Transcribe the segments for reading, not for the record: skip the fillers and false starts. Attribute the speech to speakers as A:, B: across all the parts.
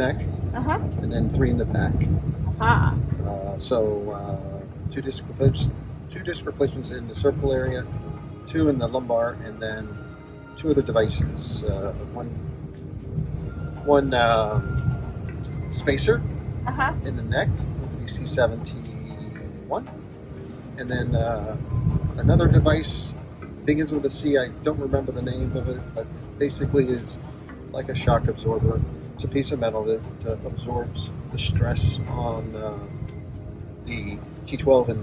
A: neck,
B: Uh-huh.
A: and then 3 in the back.
B: Aha.
A: Two disc replacements in the cervical area, 2 in the lumbar, and then 2 other devices. One spacer
B: Uh-huh.
A: in the neck with the C71, and then another device begins with a C. I don't remember the name of it, but it basically is like a shock absorber. It's a piece of metal that absorbs the stress on the T12 and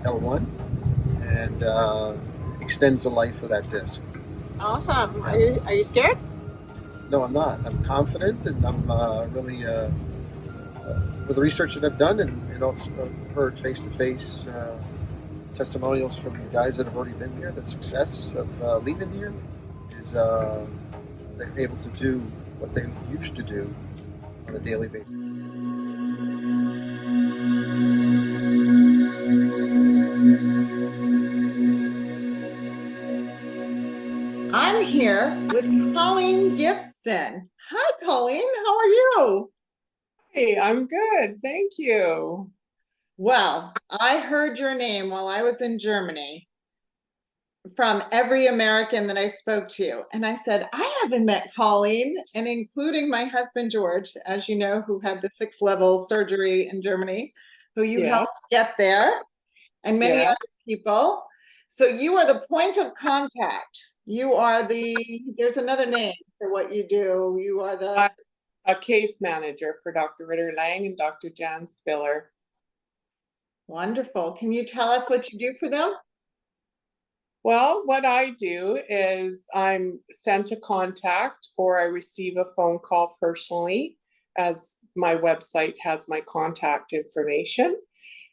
A: L1 and extends the life of that disc.
B: Awesome. Are
A: Yeah.
B: you scared?
A: No, I'm not. I'm confident, and I'm really with the research that I've done, and also heard face-to-face testimonials from guys that have already been here. The success of leaving here is they're able to do what they used to do on a daily basis.
B: I'm here with Colleen Gibson. Hi, Colleen. How are you?
C: Hey, I'm good. Thank you.
B: Well, I heard your name while I was in Germany from every American that I spoke to. And I said, I haven't met Colleen, and including my husband, George, as you know, who had the 6-level surgery in Germany, who you
C: Yeah,
B: helped get there, and many
C: yeah.
B: other people. So you are the point of contact. You are there's another name for what you do. You are
C: I'm
B: the
C: a case manager for Dr. Ritter Lang and Dr. Jan Spiller.
B: wonderful. Can you tell us what you do for them?
C: Well, what I do is I'm sent a contact or I receive a phone call personally, as my website has my contact information.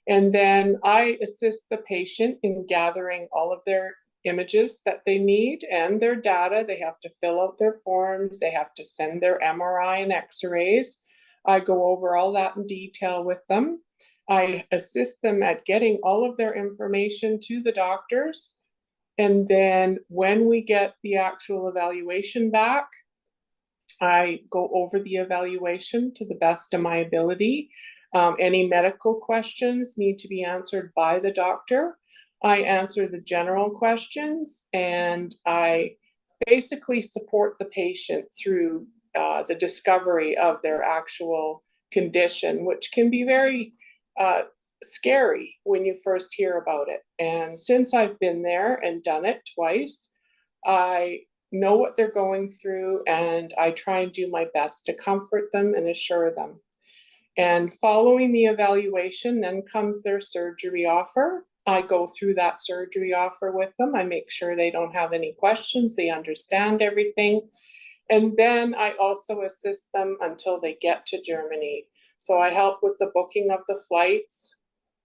C: And then I assist the patient in gathering all of their images that they need and their data. They have to fill out their forms, they have to send their MRI and x-rays. I go over all that in detail with them. I assist them at getting all of their information to the doctors. And then when we get the actual evaluation back, I go over the evaluation to the best of my ability. Any medical questions need to be answered by the doctor. I answer the general questions and I basically support the patient through the discovery of their actual condition, which can be very scary when you first hear about it. And since I've been there and done it twice, I know what they're going through and I try and do my best to comfort them and assure them. And following the evaluation, then comes their surgery offer. I go through that surgery offer with them. I make sure they don't have any questions, they understand everything. And then I also assist them until they get to Germany. So I help with the booking of the flights,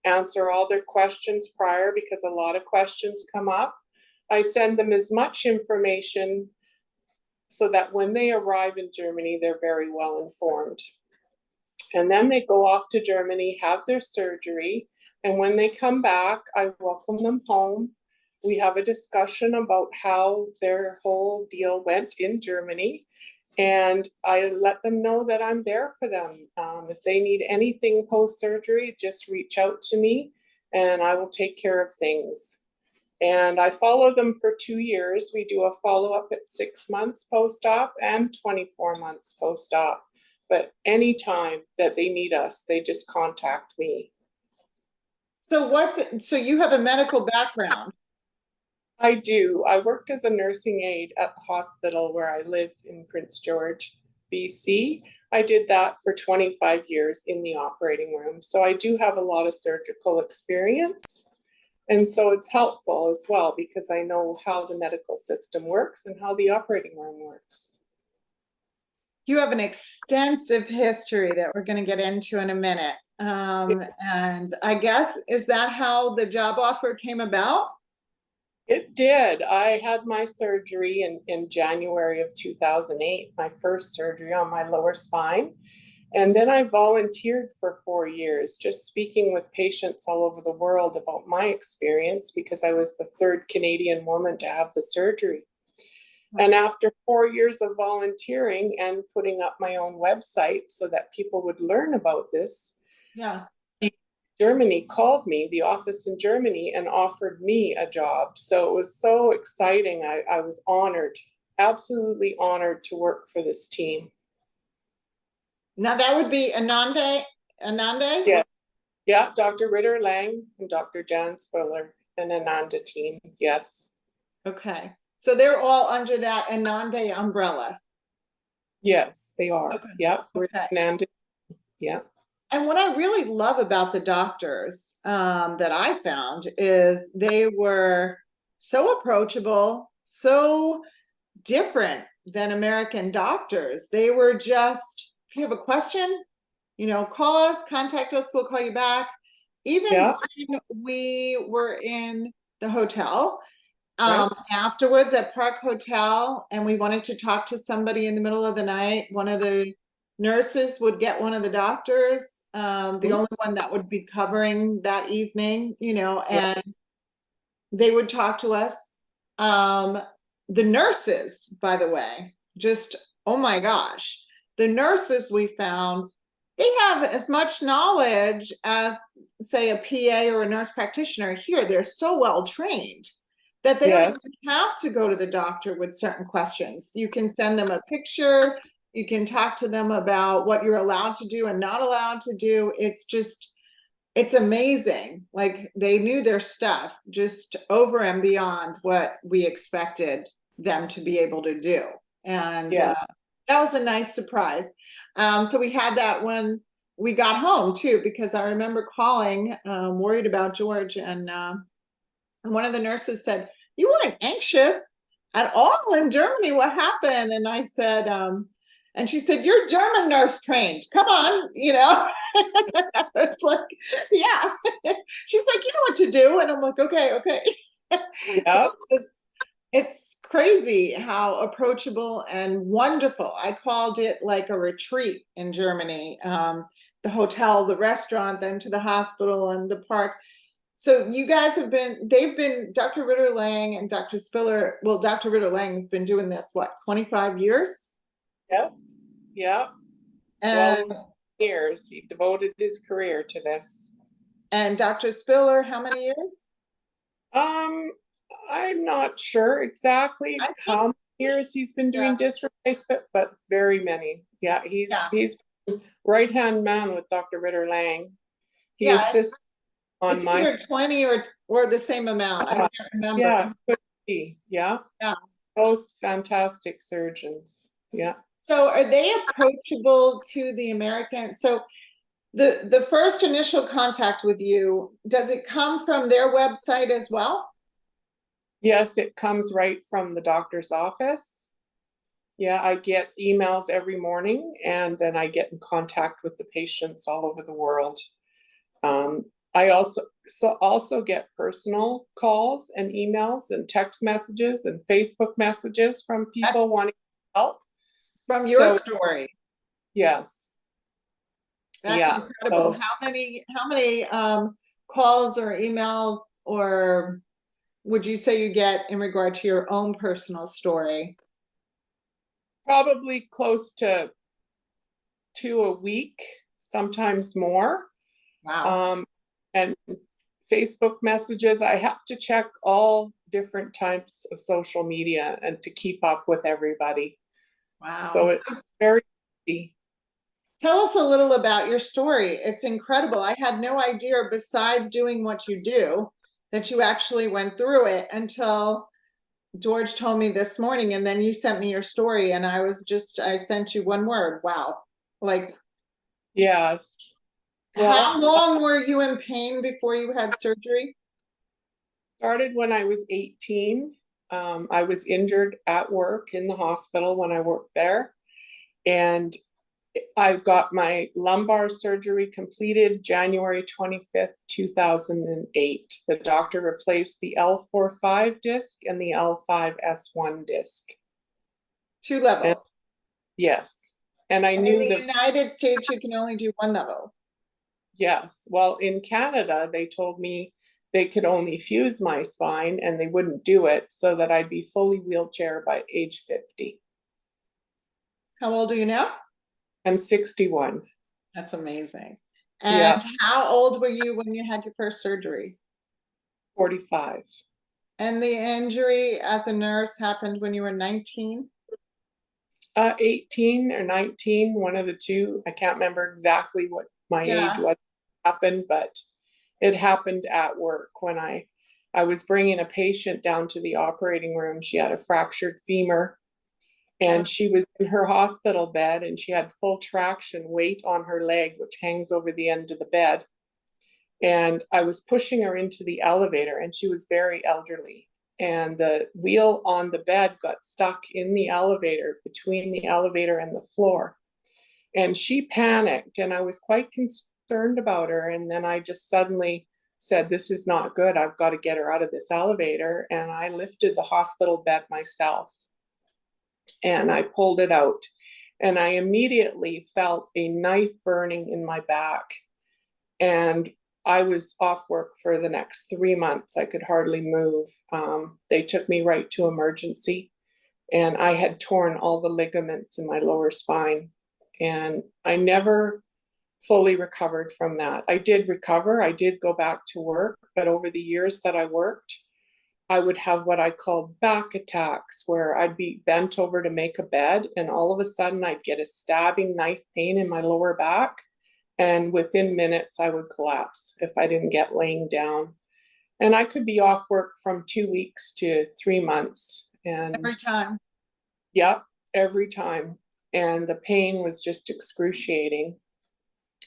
C: answer all their questions prior because a lot of questions come up. I send them as much information so that when they arrive in Germany, they're very well informed. And then they go off to Germany, have their surgery, and when they come back, I welcome them home. We have a discussion about how their whole deal went in Germany, and I let them know that I'm there for them. If they need anything post-surgery, just reach out to me, and I will take care of things. And I follow them for 2 years. We do a follow-up at 6 months post-op and 24 months post-op. But anytime that they need us, they just contact me.
B: So you have a medical background.
C: I do. I worked as a nursing aide at the hospital where I live in Prince George, BC. I did that for 25 years in the operating room. So I do have a lot of surgical experience. And so it's helpful as well because I know how the medical system works and how the operating room works.
B: You have an extensive history that we're going to get into in a minute. And I guess, is that how the job offer came about?
C: It did. I had my surgery in January of 2008, my first surgery on my lower spine. And then I volunteered for 4 years, just speaking with patients all over the world about my experience because I was the third Canadian woman to have the surgery. And after 4 years of volunteering and putting up my own website so that people would learn about this,
B: Yeah.
C: Germany called me, the office in Germany, and offered me a job. So it was so exciting. I was honored, absolutely honored to work for this team.
B: Now that would be Anande? Anande?
C: Yeah. Yeah, Dr. Ritter Lang and Dr. Jan Spiller and Ananda team. Yes.
B: Okay. So they're all under that Anande umbrella.
C: Yes, they are.
B: Okay.
C: Yeah. We're
B: Okay.
C: Ananda. Yeah.
B: And what I really love about the doctors that I found is they were so approachable, so different than American doctors. They were just, if you have a question, call us, contact us, we'll call you back. Even when we were in the hotel, afterwards at Park Hotel, and we wanted to talk to somebody in the middle of the night, one of the nurses would get one of the doctors, the only one that would be covering that evening, and they would talk to us. The nurses, by the way, just, oh my gosh, the nurses we found, they have as much knowledge as, say, a PA or a nurse practitioner here. They're so well trained that they don't even have to go to the doctor with certain questions. You can send them a picture. You can talk to them about what you're allowed to do and not allowed to do. It's amazing. Like, they knew their stuff just over and beyond what we expected them to be able to do. And that was a nice surprise. So we had that when we got home too, because I remember calling, worried about George, and one of the nurses said, "You weren't anxious at all in Germany. What happened?" And I said, and she said, "You're German nurse trained. Come on, It's like, yeah. She's like, "You know what to do." And I'm like, okay. So it's crazy how approachable and wonderful. I called it like a retreat in Germany. The hotel, the restaurant, then to the hospital and the park. So you guys they've been, Dr. Ritter Lang and Dr. Spiller, well, Dr. Ritter Lang has been doing this, what, 25 years?
C: Yes. Yeah.
B: And
C: 12 years. He devoted his career to this.
B: And Dr. Spiller, how many years?
C: I'm not sure exactly how many years he's been doing disc replacement, but very many. Yeah, he's right-hand man with Dr. Ritter Lang. He assists on
B: it's either 20 or the same amount. I can't remember.
C: Yeah, could be. Yeah. Both fantastic surgeons. Yeah.
B: So are they approachable to the American? So the first initial contact with you, does it come from their website as well?
C: Yes, it comes right from the doctor's office. Yeah, I get emails every morning, and then I get in contact with the patients all over the world. I also get personal calls and emails and text messages and Facebook messages from people wanting help.
B: From your story.
C: Yes.
B: That's incredible. How many calls or emails, or would you say you get in regard to your own personal story?
C: Probably close to 2 a week, sometimes more.
B: Wow.
C: And Facebook messages, I have to check all different types of social media and to keep up with everybody.
B: Wow.
C: So it's very easy.
B: Tell us a little about your story. It's incredible. I had no idea, besides doing what you do, that you actually went through it until George told me this morning, and then you sent me your story, and I sent you one word. Wow. Like,
C: yes.
B: How long were you in pain before you had surgery?
C: Started when I was 18. I was injured at work in the hospital when I worked there. And I got my lumbar surgery completed January 25th, 2008. The doctor replaced the L4-5 disc and the L5-S1 disc.
B: 2 levels.
C: Yes. And I knew
B: in the United States, you can only do 1 level.
C: Yes. Well, in Canada, they told me they could only fuse my spine and they wouldn't do it, so that I'd be fully wheelchair by age 50.
B: How old are you now?
C: I'm 61.
B: That's amazing.
C: Yeah,
B: And how old were you when you had your first surgery?
C: 45.
B: And the injury as a nurse happened when you were 19?
C: 18 or 19, one of the two. I can't remember exactly what my age
B: Yeah.
C: was happened, but it happened at work when I was bringing a patient down to the operating room. She had a fractured femur, and she was in her hospital bed, and she had full traction weight on her leg, which hangs over the end of the bed. And I was pushing her into the elevator, and she was very elderly. And the wheel on the bed got stuck in the elevator, between the elevator and the floor. And she panicked, and I was quite concerned about her. And then I just suddenly said, "This is not good. I've got to get her out of this elevator." And I lifted the hospital bed myself, and I pulled it out. And I immediately felt a knife burning in my back. And I was off work for the next 3 months. I could hardly move. They took me right to emergency, and I had torn all the ligaments in my lower spine. And I never fully recovered from that. I did recover. I did go back to work, but over the years that I worked, I would have what I call back attacks, where I'd be bent over to make a bed, and all of a sudden I'd get a stabbing knife pain in my lower back. And within minutes, I would collapse if I didn't get laying down. And I could be off work from 2 weeks to 3 months. And
B: Every time.
C: yep, every time. And the pain was just excruciating.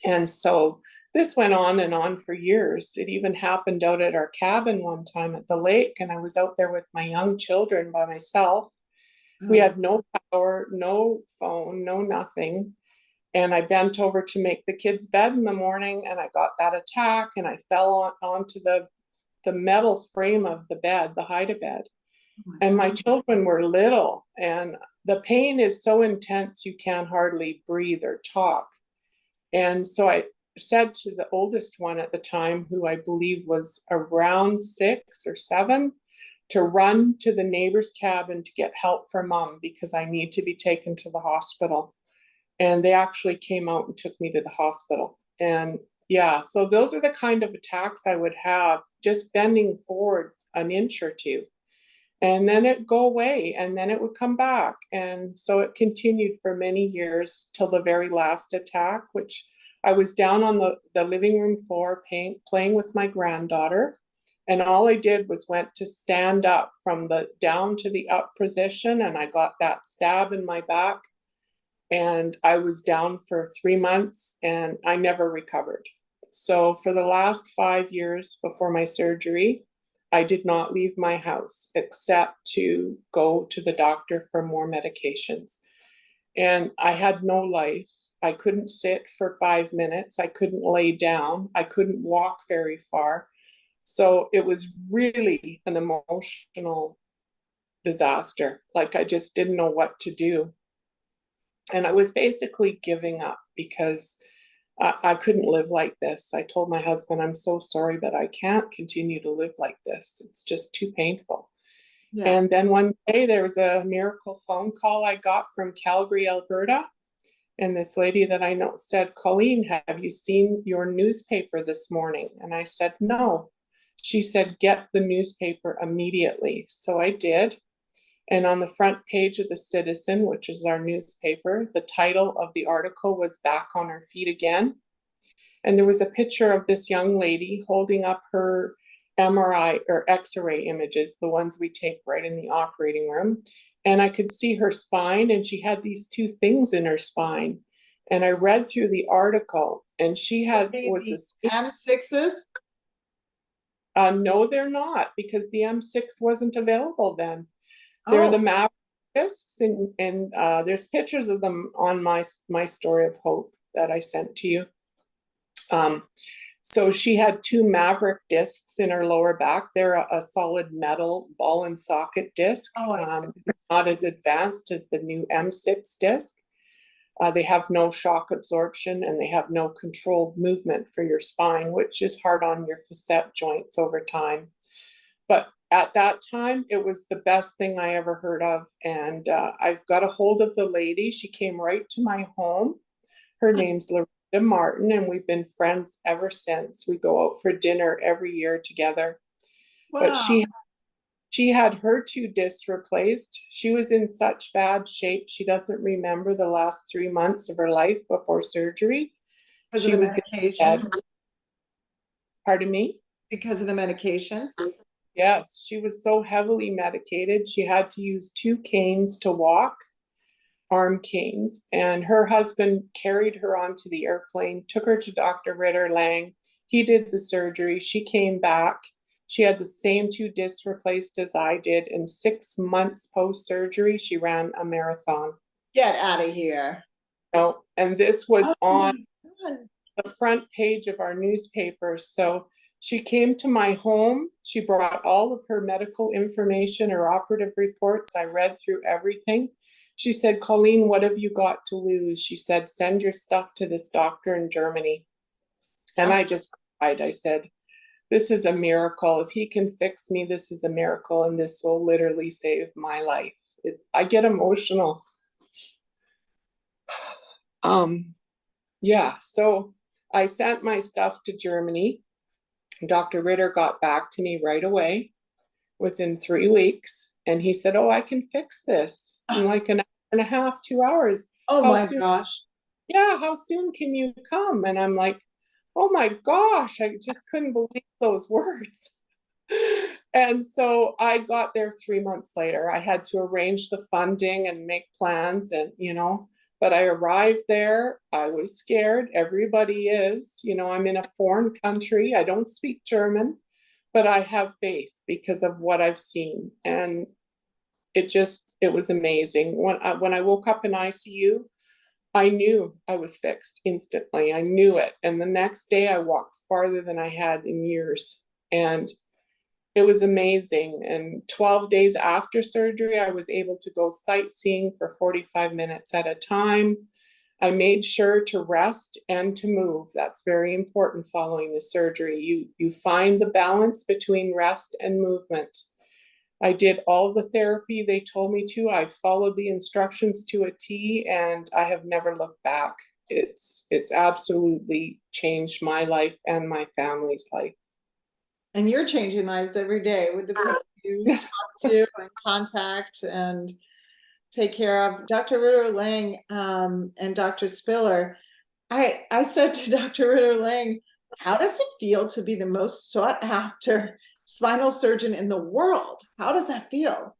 C: And so this went on and on for years. It even happened out at our cabin one time at the lake, and I was out there with my young children by myself. We had no power, no phone, no nothing. And I bent over to make the kids' bed in the morning, and I got that attack, and I fell onto the metal frame of the bed, the hide-a-bed. And my children were little, and the pain is so intense you can hardly breathe or talk. And so I said to the oldest one at the time, who I believe was around 6 or 7, to run to the neighbor's cabin to get help for mom, because I need to be taken to the hospital. And they actually came out and took me to the hospital. And yeah, so those are the kind of attacks I would have, just bending forward an inch or two. And then it'd go away, and then it would come back. And so it continued for many years till the very last attack, which I was down on the living room floor playing with my granddaughter. And all I did was went to stand up from the down to the up position, and I got that stab in my back. And I was down for 3 months, and I never recovered. So for the last 5 years before my surgery, I did not leave my house except to go to the doctor for more medications. And I had no life. I couldn't sit for 5 minutes. I couldn't lay down. I couldn't walk very far. So it was really an emotional disaster. Like, I just didn't know what to do. And I was basically giving up, because I couldn't live like this. I told my husband, "I'm so sorry, but I can't continue to live like this. It's just too painful."
B: Yeah.
C: And then one day there was a miracle phone call I got from Calgary, Alberta. And this lady that I know said, "Colleen, have you seen your newspaper this morning?" And I said, "No." She said, "Get the newspaper immediately." So I did. And on the front page of the Citizen, which is our newspaper, the title of the article was "Back on Her Feet Again." And there was a picture of this young lady holding up her MRI or X-ray images, the ones we take right in the operating room. And I could see her spine, and she had these two things in her spine. And I read through the article, and she was
B: M6s?
C: No, they're not, because the M6 wasn't available then. They're the Maverick discs, and there's pictures of them on my story of hope that I sent to you. So she had two Maverick discs in her lower back. They're a solid metal ball and socket disc, not as advanced as the new M6 disc. They have no shock absorption and they have no controlled movement for your spine, which is hard on your facet joints over time. But at that time, it was the best thing I ever heard of. And I got a hold of the lady. She came right to my home. Her name's Loretta Martin, and we've been friends ever since. We go out for dinner every year together. But
B: Wow.
C: she had her 2 discs replaced. She was in such bad shape. She doesn't remember the last 3 months of her life before surgery.
B: Because of
C: She
B: the
C: was in bed.
B: medications?
C: Pardon me?
B: Because of the medications?
C: Yes, she was so heavily medicated. She had to use 2 canes to walk, arm canes. And her husband carried her onto the airplane, took her to Dr. Ritter Lang. He did the surgery. She came back. She had the same 2 discs replaced as I did. In 6 months post-surgery, she ran a marathon.
B: Get out of here.
C: No, and this was
B: Oh
C: on
B: my God.
C: the front page of our newspaper. So she came to my home. She brought all of her medical information, her operative reports. I read through everything. She said, Colleen, what have you got to lose? She said, send your stuff to this doctor in Germany. And I just cried. I said, this is a miracle. If he can fix me, this is a miracle. And this will literally save my life. I get emotional. Yeah, so I sent my stuff to Germany. Dr. Ritter got back to me right away within 3 weeks. And he said, oh, I can fix this in like an hour and a half, 2 hours.
B: Oh
C: How
B: my
C: soon?
B: gosh.
C: Yeah, how soon can you come? And I'm like, oh my gosh, I just couldn't believe those words. And so I got there 3 months later. I had to arrange the funding and make plans and, but I arrived there. I was scared. Everybody is, I'm in a foreign country. I don't speak German, but I have faith because of what I've seen. And it was amazing. When I woke up in ICU, I knew I was fixed instantly. I knew it. And the next day I walked farther than I had in years. And it was amazing. And 12 days after surgery, I was able to go sightseeing for 45 minutes at a time. I made sure to rest and to move. That's very important following the surgery. You find the balance between rest and movement. I did all the therapy they told me to. I followed the instructions to a T, and I have never looked back. It's absolutely changed my life and my family's life.
B: And you're changing lives every day with the people you talk to and contact and take care of. Dr. Ritter Lang and Dr. Spiller. I said to Dr. Ritter Lang, how does it feel to be the most sought after spinal surgeon in the world? How does that feel?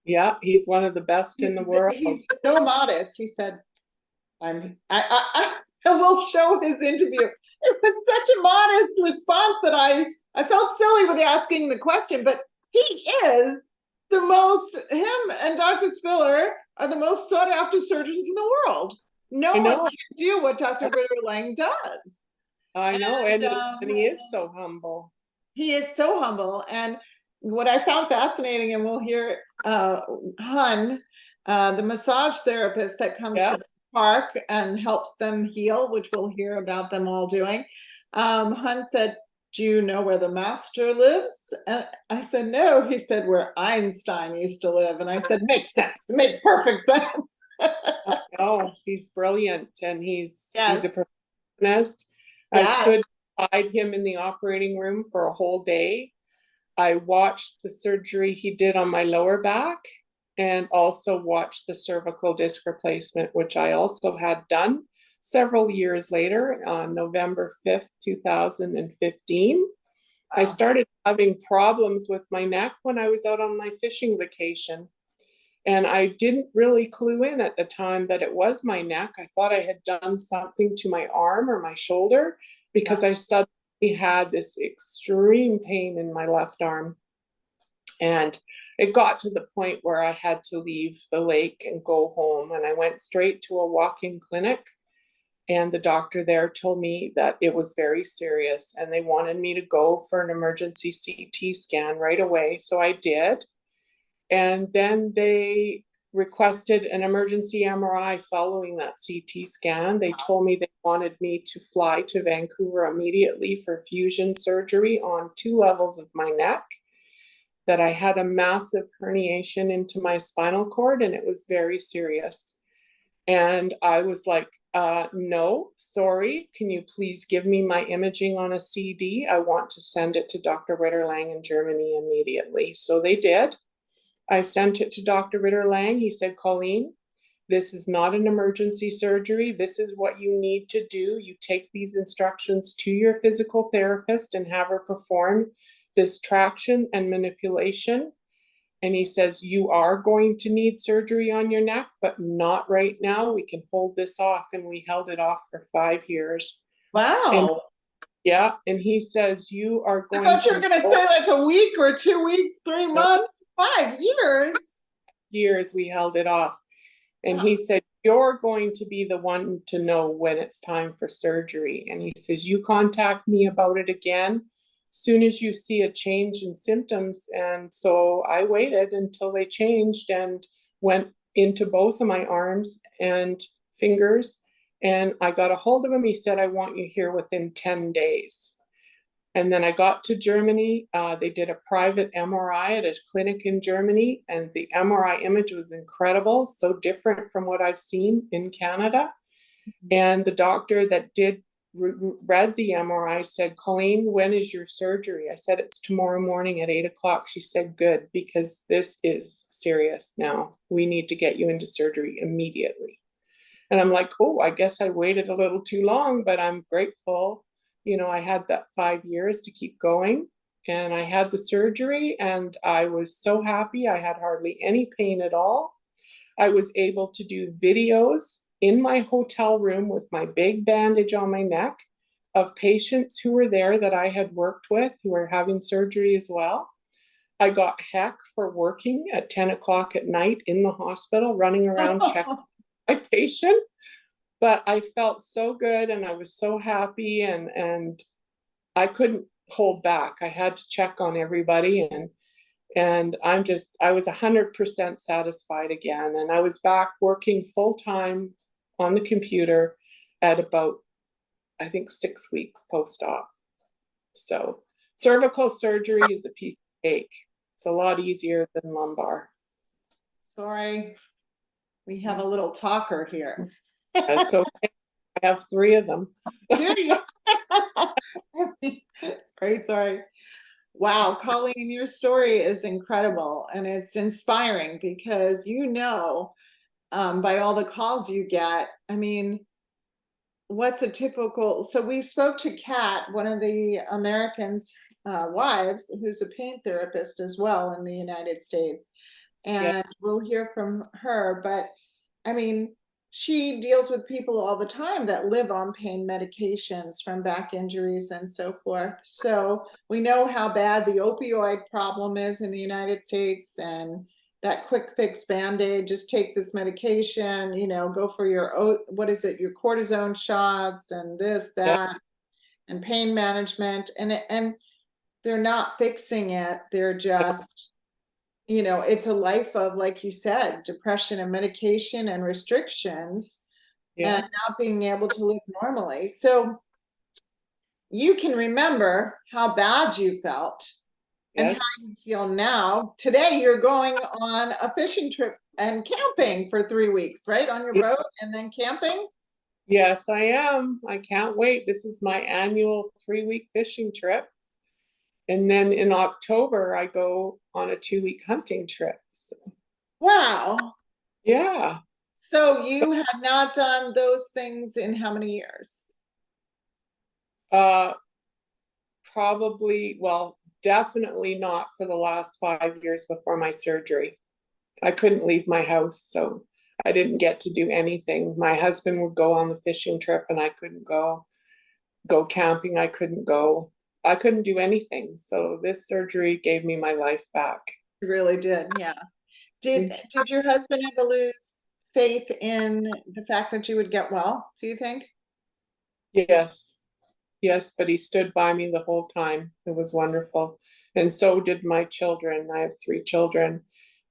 C: Yeah, he's one of the best in the world.
B: He's so modest. He said, I will show his interview. It was such a modest response that I felt silly with asking the question, but he is him and Dr. Spiller are the most sought after surgeons in the world. No one can do what Dr. Ritter Lang does.
C: I know, and he is so humble.
B: He is so humble. And what I found fascinating, and we'll hear Hun, the massage therapist that comes to the park and helps them heal, which we'll hear about them all doing. Hun said, do you know where the master lives? And I said, no. He said, where Einstein used to live. And I said, makes sense. It makes perfect sense.
C: Oh, he's brilliant. And he's a perfectionist.
B: Yes.
C: I stood beside him in the operating room for a whole day. I watched the surgery he did on my lower back and also watched the cervical disc replacement, which I also had done several years later, on November 5th, 2015. Wow. I started having problems with my neck when I was out on my fishing vacation. And I didn't really clue in at the time that it was my neck. I thought I had done something to my arm or my shoulder because I suddenly had this extreme pain in my left arm. And it got to the point where I had to leave the lake and go home. And I went straight to a walk-in clinic. And the doctor there told me that it was very serious and they wanted me to go for an emergency CT scan right away. So I did. And then they requested an emergency MRI following that CT scan. They told me they wanted me to fly to Vancouver immediately for fusion surgery on 2 levels of my neck, that I had a massive herniation into my spinal cord and it was very serious. And I was like, no, sorry, can you please give me my imaging on a CD? I want to send it to Dr. Ritterlang in Germany immediately. So they did. I sent it to Dr. Ritterlang. He said, Colleen, this is not an emergency surgery. This is what you need to do. You take these instructions to your physical therapist and have her perform this traction and manipulation. And he says, you are going to need surgery on your neck, but not right now. We can hold this off. And we held it off for 5 years.
B: Wow.
C: And, yeah. And he says, you are
B: I
C: going
B: thought you were going to say like a week or 2 weeks, 3 months, 5 years.
C: Years we held it off. And he said, you're going to be the one to know when it's time for surgery. And he says, you contact me about it again soon as you see a change in symptoms. And so I waited until they changed and went into both of my arms and fingers. And I got a hold of him. He said, I want you here within 10 days. And then I got to Germany. They did a private MRI at a clinic in Germany, and the MRI image was incredible, so different from what I've seen in Canada. And the doctor that did read the MRI said, Colleen, when is your surgery? I said, it's tomorrow morning at 8 o'clock. She said, good, because this is serious now. We need to get you into surgery immediately. And I'm like, oh, I guess I waited a little too long, but I'm grateful. You know, I had that 5 years to keep going, and I had the surgery and I was so happy. I had hardly any pain at all. I was able to do videos in my hotel room with my big bandage on my neck of patients who were there that I had worked with who were having surgery as well. I got heck for working at 10 o'clock at night in the hospital, running around checking my patients. But I felt so good and I was so happy, and I couldn't hold back. I had to check on everybody, and I was 100% satisfied again. And I was back working full time on the computer at about, I think, 6 weeks post-op. So cervical surgery is a piece of cake. It's a lot easier than lumbar.
B: Sorry, we have a little talker here.
C: That's okay. I have 3 of them.
B: Do you? Very sorry. Wow, Colleen, your story is incredible and it's inspiring because by all the calls you get, I mean, what's a typical, so we spoke to Kat, one of the Americans' wives, who's a pain therapist as well in the United States, and we'll hear from her, but I mean, she deals with people all the time that live on pain medications from back injuries and so forth. So we know how bad the opioid problem is in the United States, and that quick fix Band-Aid, just take this medication, go for your cortisone shots and this, that, and pain management. And they're not fixing it. They're just, it's a life of, like you said, depression and medication and restrictions, and not being able to live normally. So you can remember how bad you felt and how you feel now. Today, you're going on a fishing trip and camping for 3 weeks, right? On your boat and then camping?
C: Yes, I am. I can't wait. This is my annual 3-week fishing trip. And then in October, I go on a 2-week hunting trip. So.
B: Wow.
C: Yeah.
B: So you have not done those things in how many years?
C: Definitely not for the last 5 years before my surgery. I couldn't leave my house, so I didn't get to do anything. My husband would go on the fishing trip and I couldn't go camping. I couldn't go. I couldn't do anything. So this surgery gave me my life back.
B: It really did, yeah. Did your husband ever lose faith in the fact that you would get well, do you think?
C: Yes, but he stood by me the whole time. It was wonderful. And so did my children. I have 3 children.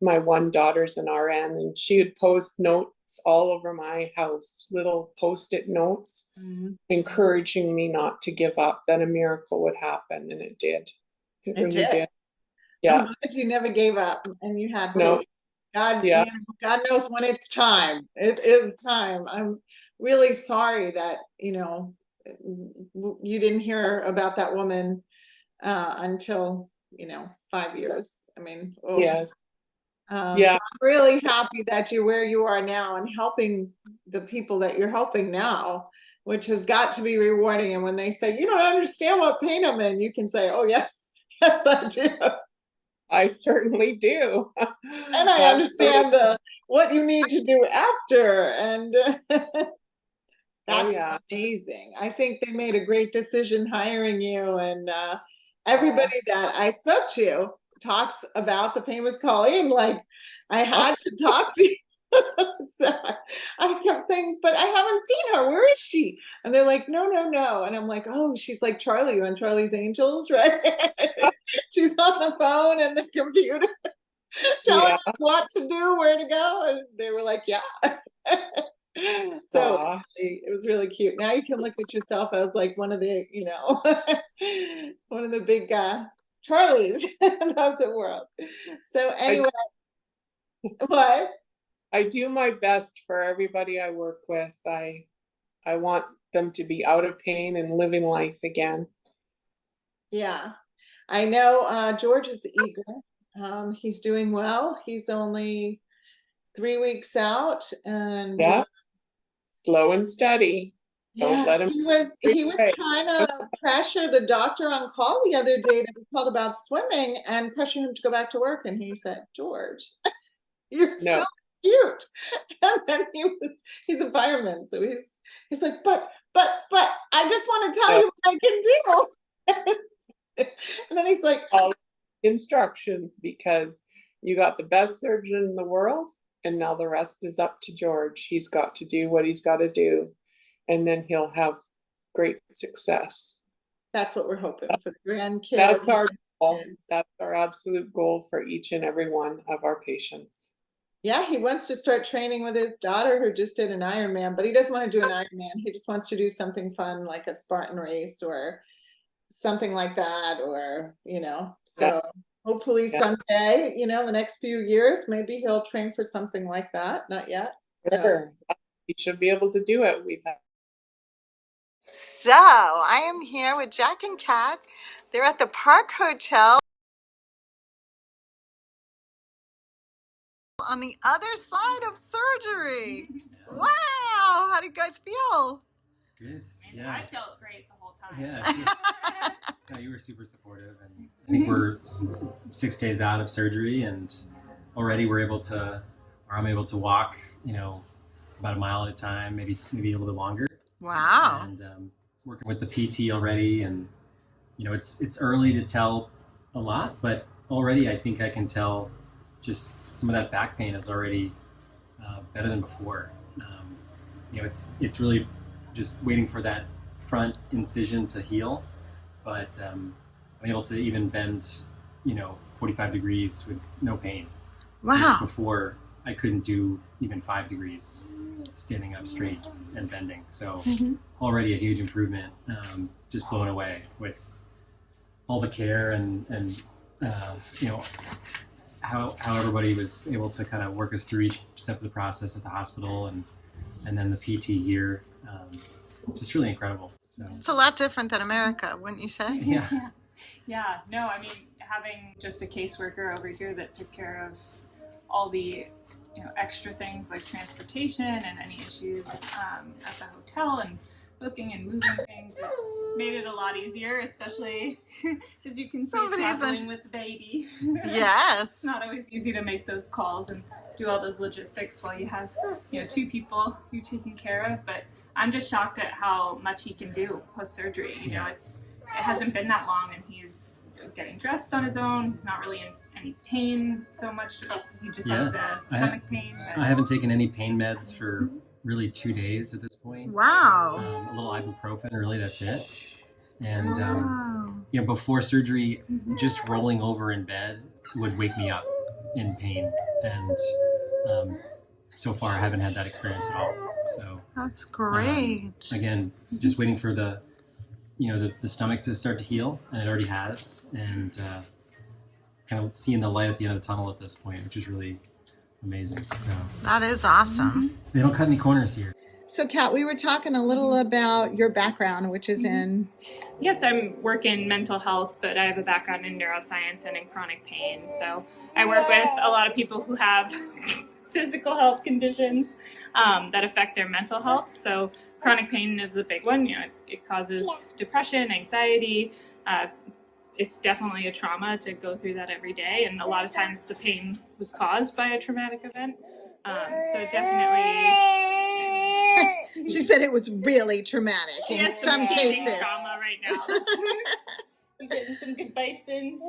C: my one daughter's an RN, and she would post notes all over my house, little post-it notes, encouraging me not to give up, that a miracle would happen, and it did. It really did. Yeah.
B: I'm glad you never gave up and you had
C: No.
B: faith. God,
C: Yeah.
B: God knows when it's time. It is time. I'm really sorry that, you didn't hear about that woman until, 5 years. I mean,
C: Yes.
B: So I'm really happy that you're where you are now and helping the people that you're helping now, which has got to be rewarding. And when they say, you don't understand what pain I'm in, you can say, oh, yes, yes, I do.
C: I certainly do.
B: And I understand what you need to do after. And that's amazing. I think they made a great decision hiring you. And everybody that I spoke to talks about the famous Colleen. Like, I had to talk to you. So I kept saying, but I haven't seen her. Where is she? And they're like, no. And I'm like, oh, she's like Charlie on Charlie's Angels, right? She's on the phone and the computer telling us what to do, where to go. And they were like, yeah. So it was really cute. Now you can look at yourself as like one of the, one of the big Charlies of the world. So anyway, what?
C: I do my best for everybody I work with. I want them to be out of pain and living life again.
B: Yeah, I know George is eager. He's doing well. He's only 3 weeks out, and
C: slow and steady. Don't let him.
B: He was trying to pressure the doctor on call the other day that we called about swimming and pressure him to go back to work. And he said, George, you're still cute. And then he's a fireman. So he's like, but I just want to tell you what I can do. And then he's like,
C: all instructions, because you got the best surgeon in the world. And now the rest is up to George. He's got to do what he's got to do. And then he'll have great success.
B: That's what we're hoping for the grandkids.
C: That's our goal. That's our absolute goal for each and every one of our patients.
B: Yeah, he wants to start training with his daughter who just did an Ironman, but he doesn't want to do an Ironman. He just wants to do something fun like a Spartan race or something like that, or, so hopefully someday, the next few years, maybe he'll train for something like that. Not yet.
C: Sure. He should be able to do it.
B: So I am here with Jack and Kat. They're at the Park Hotel on the other side of surgery. Wow. How do you guys feel?
D: Good.
E: Yeah. I felt great the whole time.
D: Yeah, you were super supportive, and I think we're 6 days out of surgery, and already I'm able to walk, about a mile at a time, maybe a little bit longer.
B: Wow.
D: And working with the PT already, and it's early to tell a lot, but already I think I can tell just some of that back pain is already better than before. It's really just waiting for that front incision to heal, but I'm able to even bend 45 degrees with no pain.
B: Wow.
D: Just before I couldn't do even 5 degrees standing up straight and bending. So already a huge improvement. Just blown away with all the care and how everybody was able to kind of work us through each step of the process at the hospital, and then the PT here. Just really incredible. So
B: it's a lot different than America, wouldn't you say?
D: Yeah.
E: Yeah. No, I mean, having just a caseworker over here that took care of all the extra things like transportation and any issues at the hotel and booking and moving things, it made it a lot easier, especially as you can see traveling with the baby.
B: Yes.
E: It's not always easy to make those calls and do all those logistics while you have 2 people you're taking care of, but I'm just shocked at how much he can do post-surgery. It hasn't been that long, and he's getting dressed on his own. He's not really in any pain so much. He just has the stomach pain.
D: I haven't taken any pain meds for really 2 days at this point.
B: Wow.
D: A little ibuprofen, really, that's it. And before surgery, just rolling over in bed would wake me up in pain. And so far, I haven't had that experience at all. So
F: That's great.
D: again, just waiting for the stomach to start to heal, and it already has, and kind of seeing the light at the end of the tunnel at this point, which is really amazing. So
F: That is awesome.
D: they don't cut any corners here.
B: So, Kat, we were talking a little about your background, which is in.
E: Yes, I work in mental health, but I have a background in neuroscience and in chronic pain. So I work with a lot of people who have physical health conditions that affect their mental health. So chronic pain is a big one. It causes depression, anxiety. It's definitely a trauma to go through that every day. And a lot of times the pain was caused by a traumatic event. So definitely...
B: She said it was really traumatic in some cases.
E: Trauma right now. You're getting some good bites in.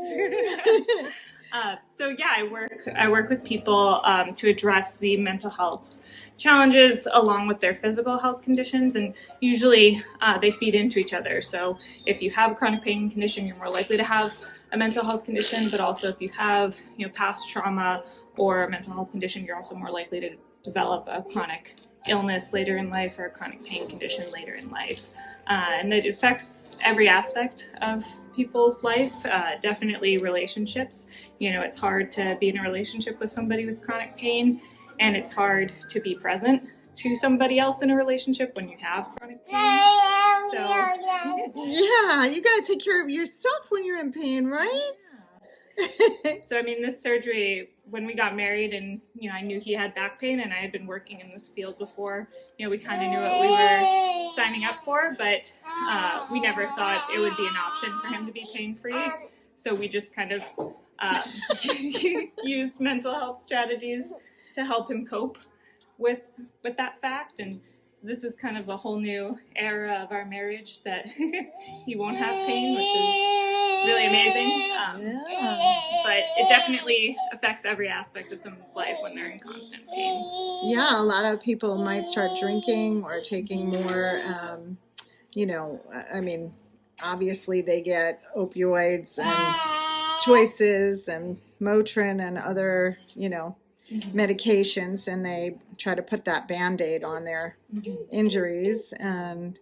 E: So yeah, I work with people to address the mental health challenges along with their physical health conditions, and usually they feed into each other. So if you have a chronic pain condition, you're more likely to have a mental health condition, but also if you have past trauma or a mental health condition, you're also more likely to develop a chronic illness later in life or a chronic pain condition later in life. And it affects every aspect of people's life, definitely relationships. It's hard to be in a relationship with somebody with chronic pain, and it's hard to be present to somebody else in a relationship when you have chronic pain. So,
B: yeah, you got to take care of yourself when you're in pain, right?
E: So, this surgery, when we got married and, I knew he had back pain and I had been working in this field before, we kind of knew what we were signing up for, but we never thought it would be an option for him to be pain-free. So we just kind of used mental health strategies to help him cope with that fact. And so this is kind of a whole new era of our marriage that he won't have pain, which is really amazing. But it definitely affects every aspect of someone's life when they're in constant pain.
B: Yeah, a lot of people might start drinking or taking more, obviously they get opioids and choices and Motrin and other, medications, and they try to put that Band-Aid on their injuries, and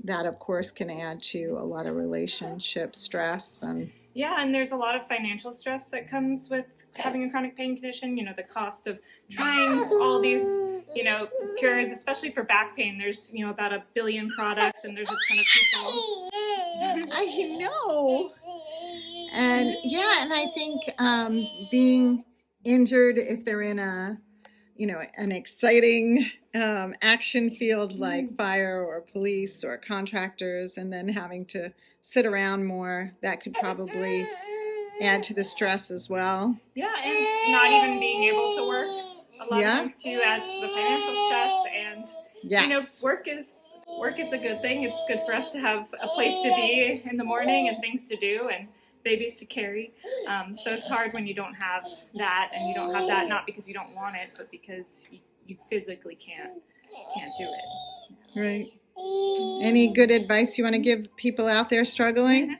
B: that of course can add to a lot of relationship stress. And
E: there's a lot of financial stress that comes with having a chronic pain condition. The cost of trying all these cures, especially for back pain. There's about 1 billion products, and there's a ton of people.
B: I know. And I think being injured, if they're in an exciting action field like fire or police or contractors, and then having to sit around more, that could probably add to the stress as well.
E: Yeah, and not even being able to work a lot of times too adds to the financial stress. And work is a good thing. It's good for us to have a place to be in the morning and things to do and babies to carry. So it's hard when you don't have that, and you don't have that not because you don't want it, but because you physically can't do it.
B: Right. Any good advice you want to give people out there struggling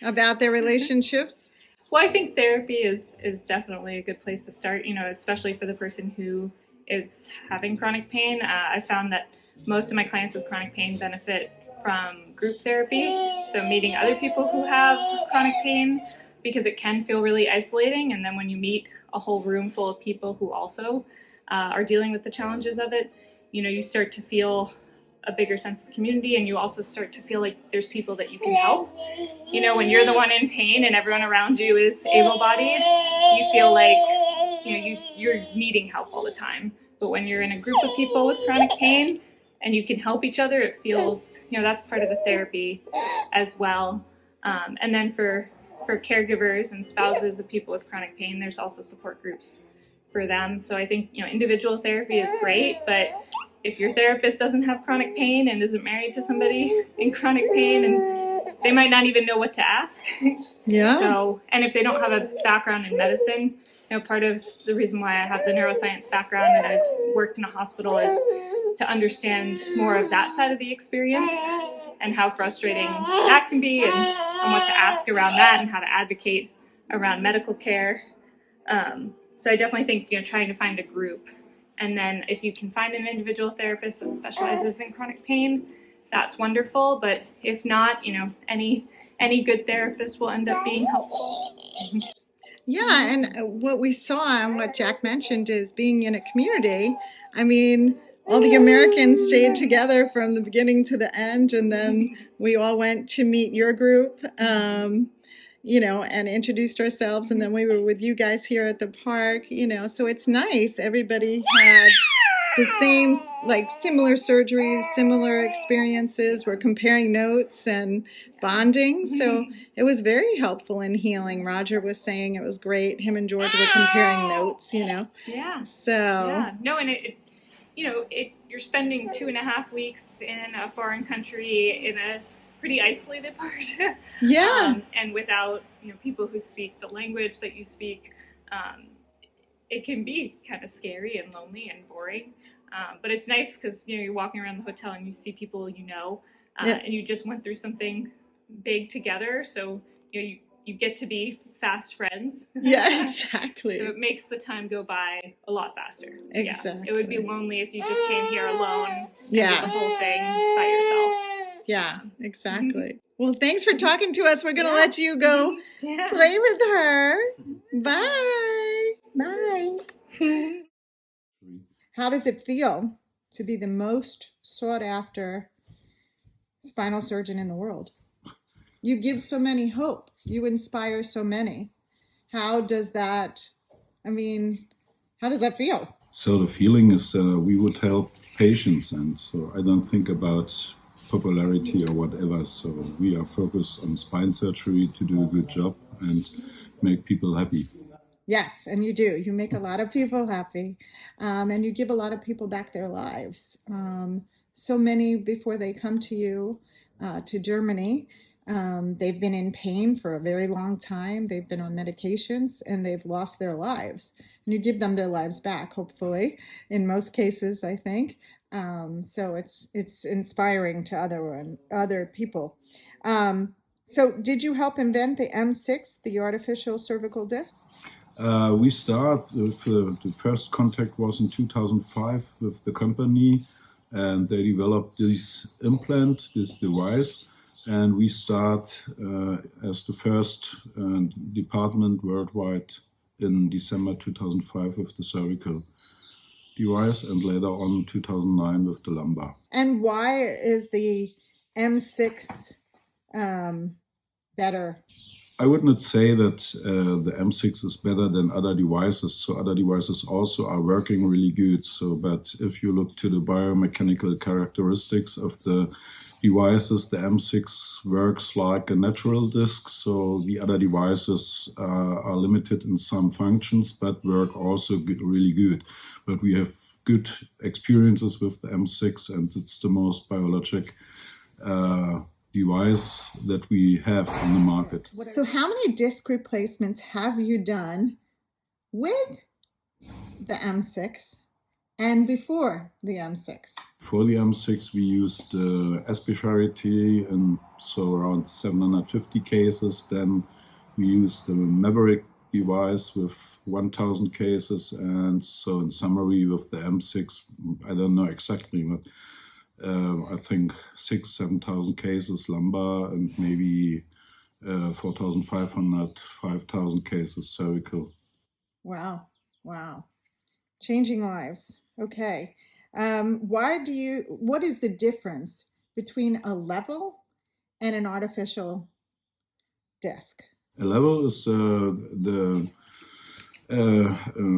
B: about their relationships?
E: Well, I think therapy is definitely a good place to start, especially for the person who is having chronic pain. I found that most of my clients with chronic pain benefit from group therapy, so meeting other people who have chronic pain, because it can feel really isolating, and then when you meet a whole room full of people who also are dealing with the challenges of it, you start to feel a bigger sense of community, and you also start to feel like there's people that you can help. When you're the one in pain and everyone around you is able-bodied, you feel like you're needing help all the time. But when you're in a group of people with chronic pain and you can help each other, it feels, that's part of the therapy as well. And then for caregivers and spouses of people with chronic pain, there's also support groups for them. So I think, individual therapy is great, but if your therapist doesn't have chronic pain and isn't married to somebody in chronic pain, and they might not even know what to ask.
B: Yeah.
E: So, and if they don't have a background in medicine, part of the reason why I have the neuroscience background and I've worked in a hospital is to understand more of that side of the experience and how frustrating that can be, and what to ask around that, and how to advocate around medical care. So I definitely think, trying to find a group. And then if you can find an individual therapist that specializes in chronic pain, that's wonderful. But if not, any good therapist will end up being helpful.
B: Yeah, and what we saw and what Jack mentioned is being in a community. I mean, all the Americans stayed together from the beginning to the end, and then we all went to meet your group, and introduced ourselves, and then we were with you guys here at the park, so it's nice. Everybody had the same, similar surgeries, similar experiences. We're comparing notes and bonding. So it was very helpful in healing. Roger was saying it was great. Him and George were comparing notes,
E: Yeah.
B: So.
E: Yeah. No, and you're spending 2.5 weeks in a foreign country in a pretty isolated part.
B: Yeah.
E: And without, people who speak the language that you speak, it can be kind of scary and lonely and boring. But it's nice because, you're walking around the hotel and you see people and you just went through something big together. So, you get to be fast friends.
B: Yeah, exactly.
E: So it makes the time go by a lot faster.
B: Exactly.
E: Yeah. It would be lonely if you just came here alone and
B: Yeah.
E: did the whole thing by yourself.
B: Yeah, exactly. Well, thanks for talking to us. We're going to let you go
E: Yeah.
B: play with her. Bye.
E: Bye.
B: How does it feel to be the most sought after spinal surgeon in the world? You give so many hope. You inspire so many. How does that feel?
G: So the feeling is we would help patients, and so I don't think about popularity or whatever. So we are focused on spine surgery to do a good job and make people happy.
B: Yes, and you do. You make a lot of people happy, and you give a lot of people back their lives. So many, before they come to you, to Germany, they've been in pain for a very long time. They've been on medications, and they've lost their lives. And you give them their lives back, hopefully, in most cases, I think. So it's inspiring to other people. So did you help invent the M6, the artificial cervical disc?
G: We start with the first contact was in 2005 with the company, and they developed this device, and we start as the first department worldwide in December 2005 with the cervical device, and later on 2009 with the lumbar.
B: And why is the M6 better?
G: I would not say that the M6 is better than other devices. So other devices also are working really good. So, but if you look to the biomechanical characteristics of the devices, the M6 works like a natural disc. So the other devices are limited in some functions, but work also really good. But we have good experiences with the M6, and it's the most biologic device that we have on the market.
B: So how many disc replacements have you done with the M6 and before the M6?
G: For the M6 we used specialty, and so around 750 cases. Then we used the Maverick device with 1000 cases, and so in summary with the M6, I don't know exactly, but I think 6,000-7,000 cases lumbar, and maybe 4,500-5,000 cases cervical.
B: Wow. Changing lives. Okay. What is the difference between a level and an artificial disc?
G: A level is the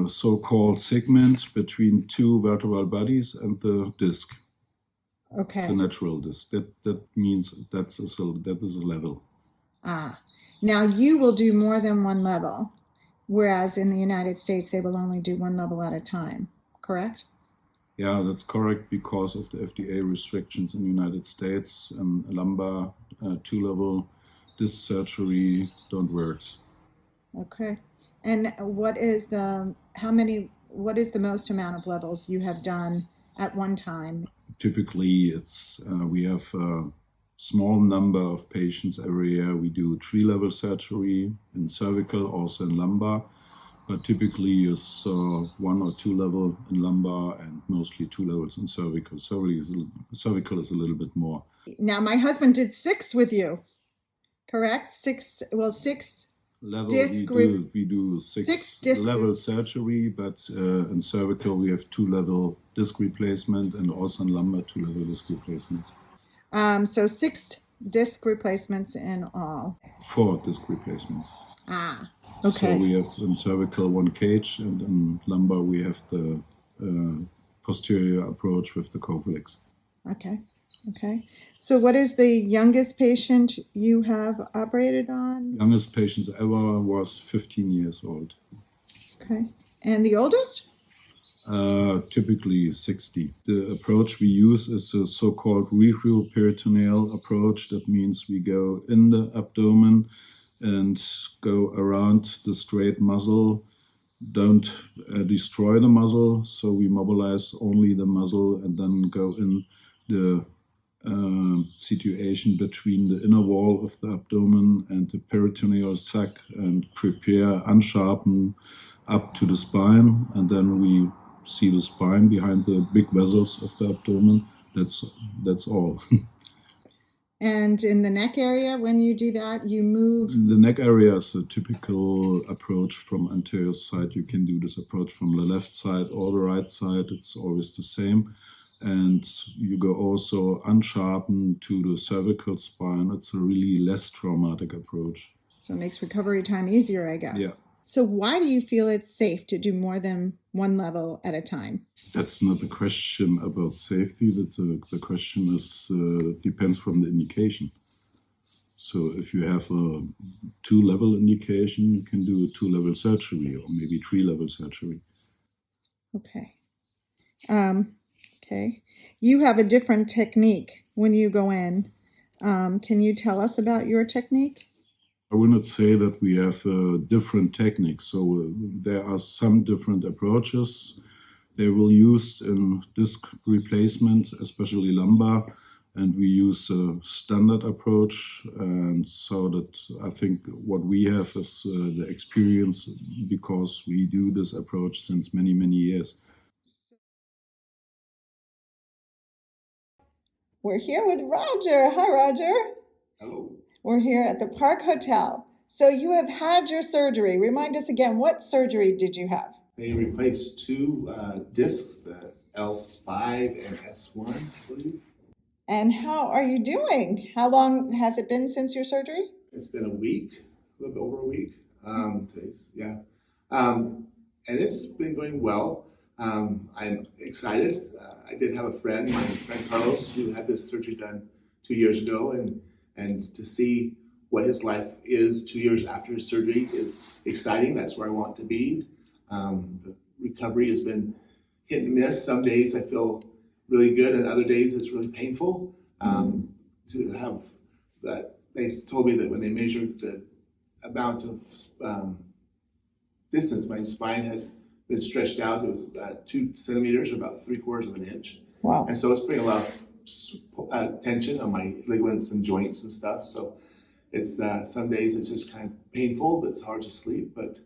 G: so-called segment between two vertebral bodies and the disc.
B: Okay.
G: The natural disc. That means that is a level.
B: Now you will do more than one level, whereas in the United States they will only do one level at a time, correct?
G: Yeah, that's correct, because of the FDA restrictions in the United States, and lumbar two-level disc surgery don't work. Okay.
B: And what is the most amount of levels you have done at one time?
G: Typically, we have a small number of patients every year. We do 3-level surgery in cervical, also in lumbar, But typically is 1 or 2 level in lumbar and mostly 2 levels in cervical. Cervical is a little bit more.
B: Now, my husband did 6 with you, correct? 6, well, 6
G: Level
B: disc
G: we do
B: 6
G: 6
B: disc
G: level surgery, but in cervical we have 2 level disc replacement and also in lumbar 2 level disc replacement.
B: So 6 disc replacements in all.
G: 4 disc replacements.
B: Ah,
G: So
B: okay.
G: we have in cervical 1 cage, and in lumbar we have the posterior approach with the Covalex.
B: Okay. Okay. So what is the youngest patient you have operated on?
G: Youngest patient ever was 15 years old.
B: Okay. And the oldest?
G: Typically 60. The approach we use is a so-called retroperitoneal approach. That means we go in the abdomen and go around the straight muscle, don't destroy the muscle, so we mobilize only the muscle and then go in the situation between the inner wall of the abdomen and the peritoneal sac and prepare, unsharpen up to the spine, and then we see the spine behind the big vessels of the abdomen. That's all.
B: And in the neck area, when you do that, you move.
G: The neck area is a typical approach from anterior side. You can do this approach from the left side or the right side. It's always the same. And you go also unsharpened to the cervical spine. It's a really less traumatic approach.
B: So it makes recovery time easier, I guess.
G: Yeah.
B: So why do you feel it's safe to do more than 1 level at a time?
G: That's not a question about safety. The question is depends from the indication. So if you have a 2-level indication, you can do a 2-level surgery or maybe 3-level surgery.
B: Okay. Okay. You have a different technique when you go in. Can you tell us about your technique?
G: I will not say that we have different techniques. So there are some different approaches. They will use in disc replacement, especially lumbar, and we use a standard approach. And so that I think what we have is the experience because we do this approach since many, many years.
B: We're here with Roger. Hi, Roger.
H: Hello.
B: We're here at the Park Hotel. So you have had your surgery. Remind us again, what surgery did you have?
H: They replaced 2 discs, the L5 and S1, I believe.
B: And how are you doing? How long has it been since your surgery?
H: It's been a week, a little bit over a week. Today's, yeah. And it's been going well. I'm excited. I did have a friend, my friend Carlos, who had this surgery done 2 years ago, and to see what his life is 2 years after his surgery is exciting. That's where I want to be. The recovery has been hit and miss. Some days I feel really good, and other days it's really painful. To have that, they told me that when they measured the amount of distance my spine had been stretched out, it was 2 centimeters, or about 3/4 of an inch.
B: Wow.
H: And so it's putting a lot of tension on my ligaments and joints and stuff. So it's some days it's just kind of painful. It's hard to sleep, but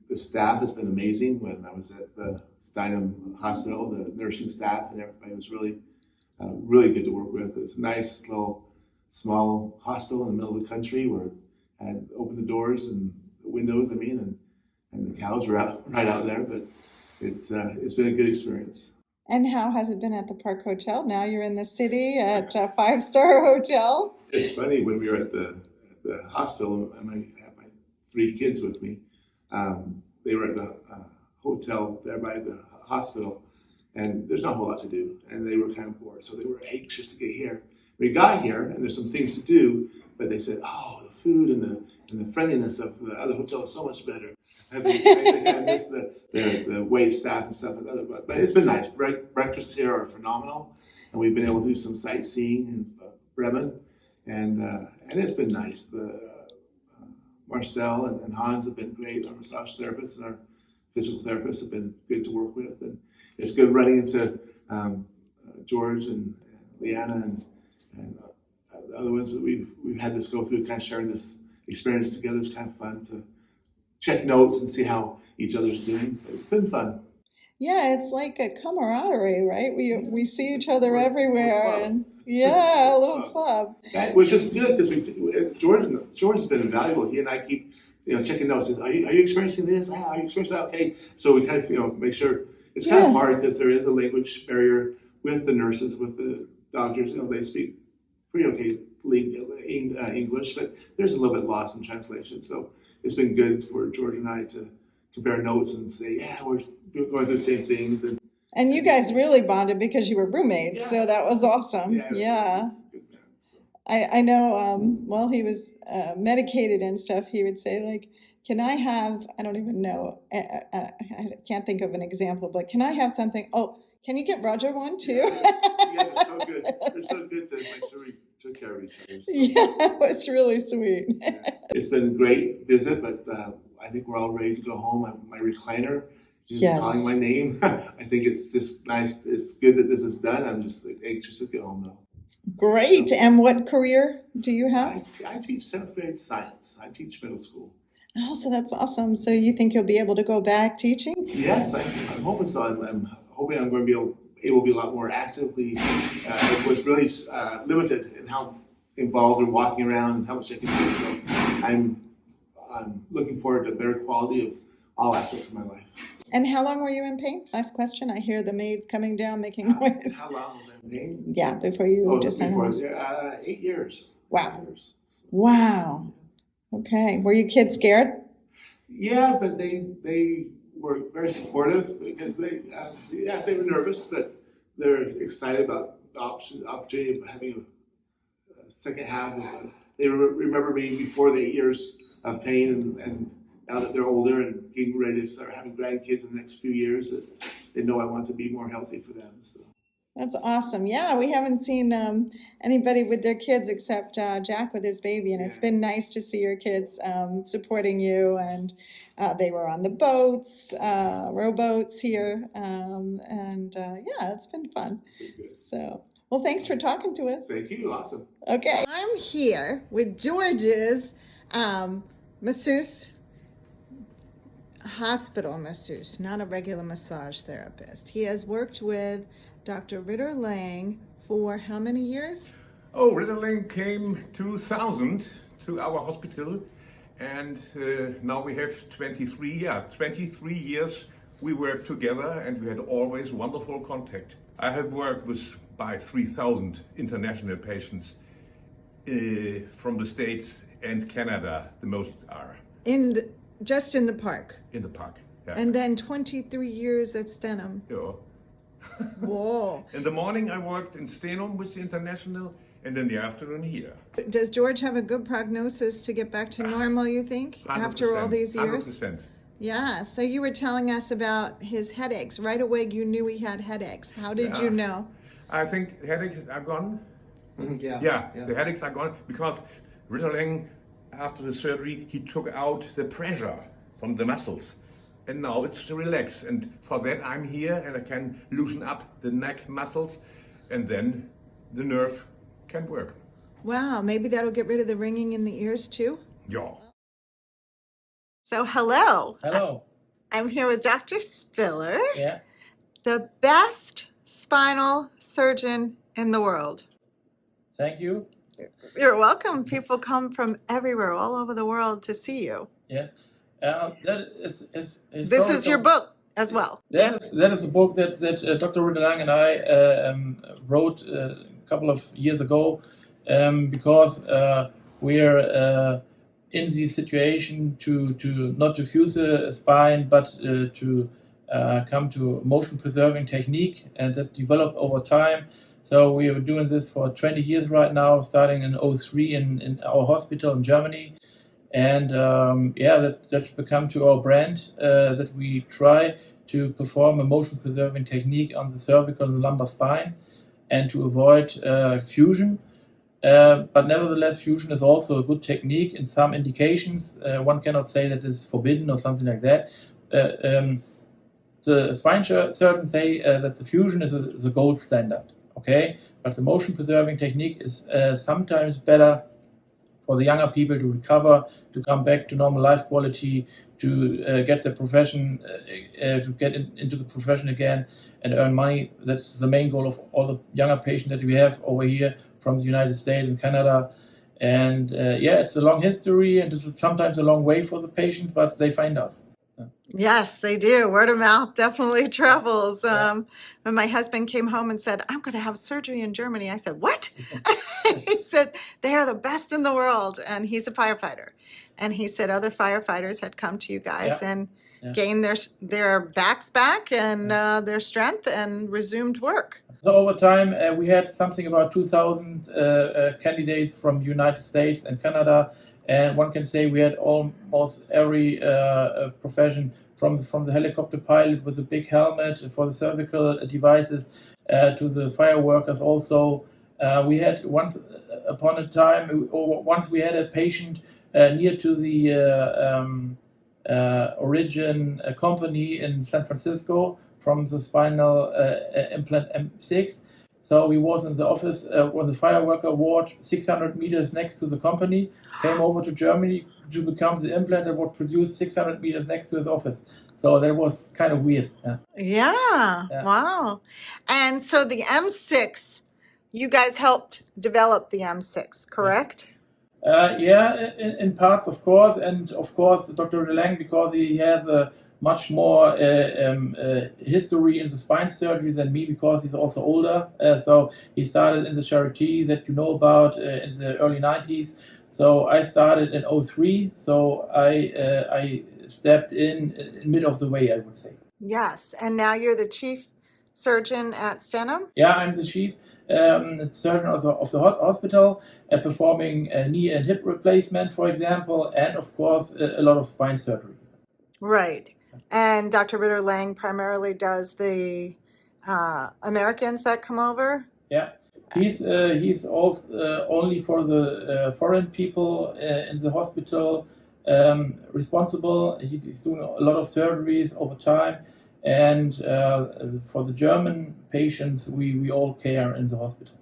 H: the staff has been amazing. When I was at the Steinem Hospital, the nursing staff and everybody was really good to work with. It's a nice little small hospital in the middle of the country where I had opened the doors and the windows, and the cows were right out there. But it's been a good experience.
B: And how has it been at the Park Hotel? Now you're in the city at a 5-star hotel.
H: It's funny, when we were at the hospital, I had my 3 kids with me. They were at the hotel there by the hospital, and there's not a whole lot to do, and they were kind of bored, so they were anxious to get here. We got here, and there's some things to do, but they said, "Oh, the food and the friendliness of the other hotel is so much better." And they kind of miss the wait staff and stuff, but it's been nice. Breakfasts here are phenomenal, and we've been able to do some sightseeing in Bremen, and it's been nice. Marcel and Hans have been great. Our massage therapists and our physical therapists have been good to work with, and it's good running into George and Leanna and the other ones that we've had this go through, kind of sharing this experience together. It's kind of fun to check notes and see how each other's doing. It's been fun.
B: Yeah, it's like a camaraderie, right? We see each
H: It's a
B: other
H: little
B: everywhere,
H: club.
B: and yeah, a little
H: Club.
B: club.
H: That, which is good because Jordan's been invaluable. He and I keep checking notes. Says, are you experiencing this? Are you experiencing that? Okay, so we kind of make sure. It's kind of hard because there is a language barrier with the nurses, with the doctors. They speak pretty okay English, but there's a little bit lost in translation. So it's been good for George and I to compare notes and say, yeah, we're going through the same things.
B: And you guys really bonded because you were roommates, so that was awesome.
H: Yeah. It was good, man. So.
B: I know, while he was medicated and stuff, he would say, like, can I have, I don't even know, I can't think of an example, but can I have something? Oh, can you get Roger one too?
H: Yeah, they're so good. They're so good to make sure we took care of each other. So.
B: Yeah, it was really sweet.
H: Yeah. It's been a great visit, but I think we're all ready to go home. My recliner is calling my name. I think it's just nice. It's good that this is done. I'm just anxious to get home though.
B: Great. And what career do you have?
H: I teach 7th grade science. I teach middle school.
B: Oh, so that's awesome. So you think you'll be able to go back teaching?
H: Yes, I'm hoping so. I'm hoping I'm going to be able to be a lot more actively. It was really limited in how involved or walking around and how much I can do. So I'm looking forward to better quality of all aspects of my life.
B: And how long were you in pain? Last question. I hear the maids coming down making noise.
H: How long was I in pain?
B: Yeah, before you just
H: before I was there, 8 years.
B: Wow.
H: 8 years.
B: Wow. Okay. Were you kids scared?
H: Yeah, but they were very supportive because they were nervous, but they're excited about the opportunity of having a second half. They remember me before the 8 years of pain, and now that they're older and getting ready to start having grandkids in the next few years, that they know I want to be more healthy for them. So.
B: That's awesome. Yeah, we haven't seen anybody with their kids except Jack with his baby, and it's been nice to see your kids supporting you. And they were on the boats, rowboats here, and yeah, it's been fun. So, well, thanks for talking to us.
H: Thank you. Awesome.
B: Okay, I'm here with George's masseuse. Hospital masseuse, not a regular massage therapist. He has worked with Dr. Ritter Lang for how many years?
I: Oh, Ritter Lang came 2000 to our hospital, and now we have 23 years we worked together, and we had always wonderful contact. I have worked with by 3,000 international patients from the States and Canada, the most are.
B: Just in the park?
I: In the park, yeah.
B: And then 23 years at Stenham?
I: Yeah.
B: Whoa.
I: In the morning I worked in Stenham with the international, and in the afternoon here.
B: Does George have a good prognosis to get back to normal, you think, after all these years?
I: 100%.
B: Yeah, so you were telling us about his headaches. Right away you knew he had headaches. How did you know?
I: I think headaches are gone.
A: Yeah.
I: The headaches are gone because Ritter Lang, after the surgery, he took out the pressure from the muscles. And now it's relaxed. And for that I'm here, and I can loosen up the neck muscles, and then the nerve can work.
B: Wow, maybe that'll get rid of the ringing in the ears too?
I: Yeah.
F: So hello.
J: Hello.
F: I'm here with Dr. Spiller,
J: Yeah.
F: the best spinal surgeon in the world.
J: Thank you.
F: You're welcome. People come from everywhere, all over the world to see you.
J: Yeah. That is
F: This is your book as well.
J: That is a book that Dr. Ritter Lang and I wrote a couple of years ago because we're in the situation to not to fuse a spine, but to come to motion preserving technique, and that developed over time. So we are doing this for 20 years right now, starting in 2003 in our hospital in Germany. And that's become to our brand that we try to perform a motion preserving technique on the cervical and lumbar spine and to avoid fusion. But nevertheless, fusion is also a good technique in some indications. One cannot say that it's forbidden or something like that. The spine surgeons say that the fusion is the gold standard. Okay, but the motion preserving technique is sometimes better for the younger people to recover, to come back to normal life quality, get the profession, to get into the profession again and earn money. That's the main goal of all the younger patients that we have over here from the United States and Canada. And it's a long history, and it's sometimes a long way for the patient, but they find us.
F: Yes, they do. Word of mouth definitely travels.
J: Yeah.
F: When my husband came home and said, I'm going to have surgery in Germany, I said, what? He said, they are the best in the world. And he's a firefighter. And he said other firefighters had come to you guys and gained their backs back and their strength and resumed work.
J: So over time, we had something about 2,000 candidates from the United States and Canada. And one can say we had almost every profession, from the helicopter pilot with a big helmet for the cervical devices to the fire workers also. We had once we had a patient near to the origin company in San Francisco from the spinal implant M6. So he was in the office where the fire worker ward 600 meters next to the company, came over to Germany to become the implant that was produced 600 meters next to his office. So that was kind of weird.
F: Yeah. Wow. And so the M6, you guys helped develop the M6, correct?
J: In parts, of course, and of course Dr. De Lang, because he has a much more history in the spine surgery than me, because he's also older. So he started in the charity that you know about in the early 90s. So I started in 03. So I stepped in mid of the way, I would say.
F: Yes. And now you're the chief surgeon at Stenham?
J: Yeah, I'm the chief surgeon of the hospital, performing knee and hip replacement, for example, and of course a lot of spine surgery.
F: Right. And Dr. Ritter Lang primarily does the Americans that come over?
J: Yeah, he's also only for the foreign people in the hospital responsible. He's doing a lot of surgeries over time, and for the German patients, we all care in the hospital.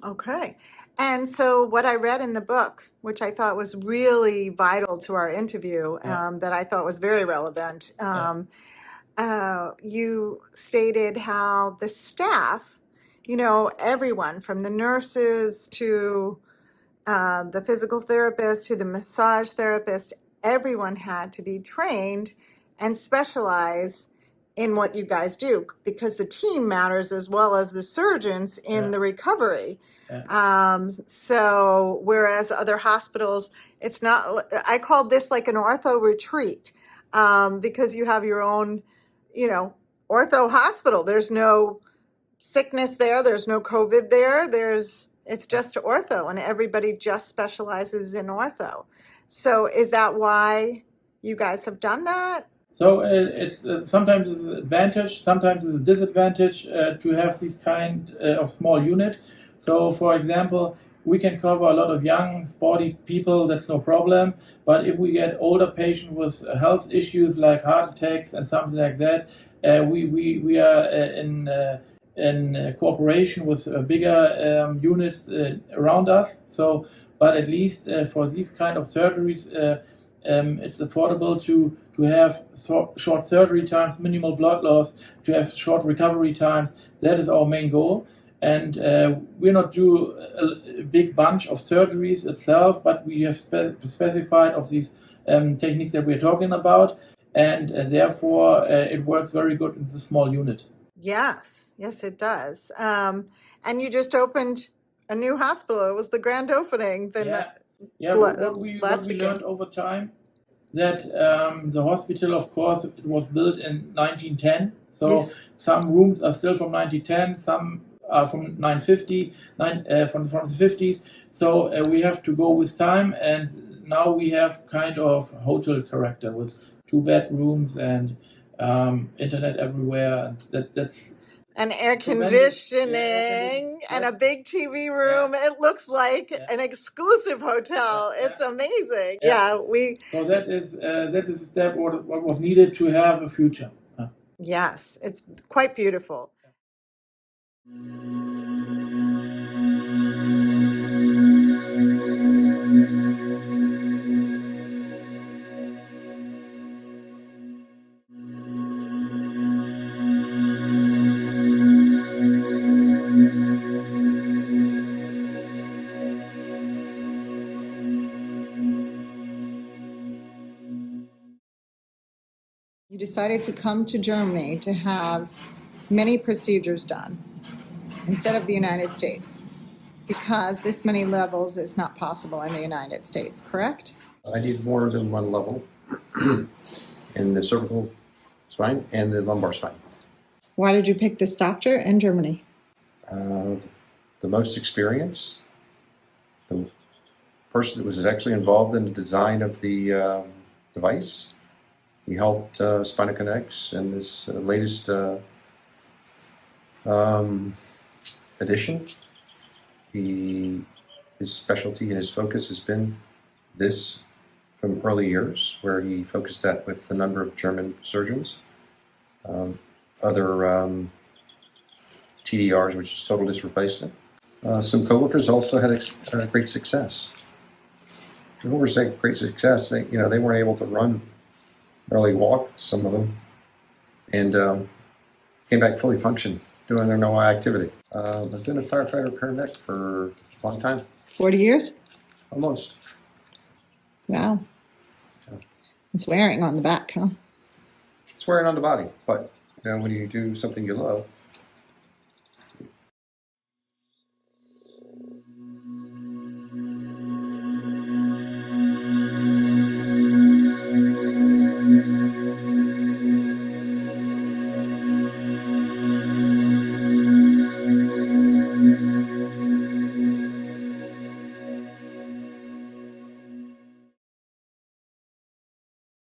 F: Okay. And so what I read in the book, which I thought was really vital to our interview, that I thought was very relevant, you stated how the staff, everyone from the nurses to the physical therapist to the massage therapist, everyone had to be trained and specialize in what you guys do, because the team matters as well as the surgeons in the recovery. So whereas other hospitals, it's not, I called this like an ortho retreat, because you have your own, ortho hospital. There's no sickness there. There's no COVID there. It's just ortho, and everybody just specializes in ortho. So is that why you guys have done that?
J: So it's sometimes it's an advantage, sometimes it's a disadvantage to have this kind of small unit. So, for example, we can cover a lot of young, sporty people, that's no problem. But if we get older patients with health issues like heart attacks and something like that, we are in cooperation with bigger units around us. So, but at least for these kind of surgeries, it's affordable to have short surgery times, minimal blood loss, to have short recovery times. That is our main goal. And we're not do a big bunch of surgeries itself, but we have specified of these techniques that we're talking about, and therefore it works very good in the small unit.
F: Yes, it does. And you just opened a new hospital. It was the grand opening.
J: What we learned over time, that the hospital, of course, it was built in 1910. So some rooms are still from 1910, some are from 1950, from the 50s. So we have to go with time, and now we have kind of hotel character with 2 bedrooms and internet everywhere. That's
F: and air conditioning and a big TV room. It looks like an exclusive hotel. It's amazing.
J: So that is a step what was needed to have a future.
F: Yes, it's quite beautiful. You decided to come to Germany to have many procedures done instead of the United States because this many levels is not possible in the United States, correct?
A: I need more than one level in the cervical spine and the lumbar spine.
F: Why did you pick this doctor in Germany?
A: The most experience, the person that was actually involved in the design of the device. He helped Spinal Kinetics in this latest edition. His specialty and his focus has been this from early years, where he focused that with a number of German surgeons. Other TDRs, which is total disc replacement. Some coworkers also had great success. Coworkers had great success. They weren't able to run, barely walk, some of them, and came back fully functioned, doing their normal activity. I've been a firefighter paramedic for a long time.
F: 40 years?
A: Almost.
F: Wow.
A: Yeah.
F: It's wearing on the back, huh?
A: It's wearing on the body, but when you do something you love,